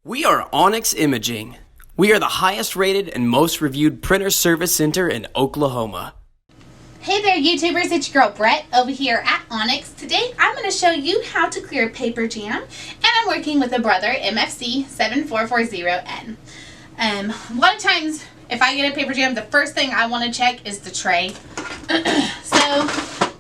We are Onyx Imaging. We are the highest rated and most reviewed printer service center in Oklahoma. Hey there YouTubers, it's your girl Brett over here at Onyx. Today I'm going to show you how to clear paper jam, and I'm working with a brother MFC-7440n. A lot of times if I get a paper jam, the first thing I want to check is the tray. So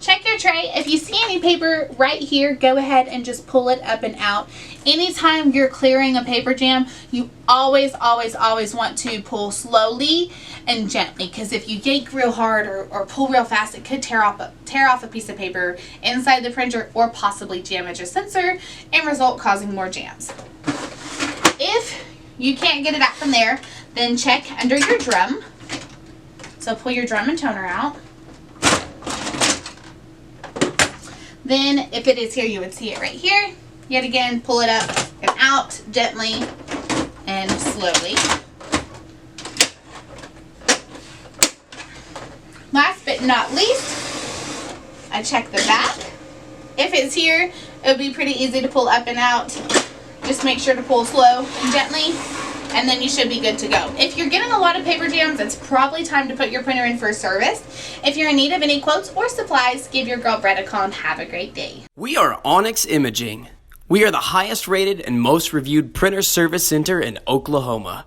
check your tray. If you see any paper right here, go ahead and just pull it up and out. Anytime you're clearing a paper jam, you always want to pull slowly and gently, because if you yank real hard or pull real fast, it could tear off a piece of paper inside the printer or possibly damage a sensor and result causing more jams. If you can't get it out from there, then check under your drum. So pull your drum and toner out. Then if it is here, you would see it right here. Yet again, pull it up and out gently and slowly. Last but not least, I check the back. If it's here, it would be pretty easy to pull up and out. Just make sure to pull slow and gently, and then you should be good to go. If you're getting a lot of paper jams, it's probably time to put your printer in for service. If you're in need of any quotes or supplies, give your girl Brett a call and have a great day. We are Onyx Imaging. We are the highest rated and most reviewed printer service center in Oklahoma.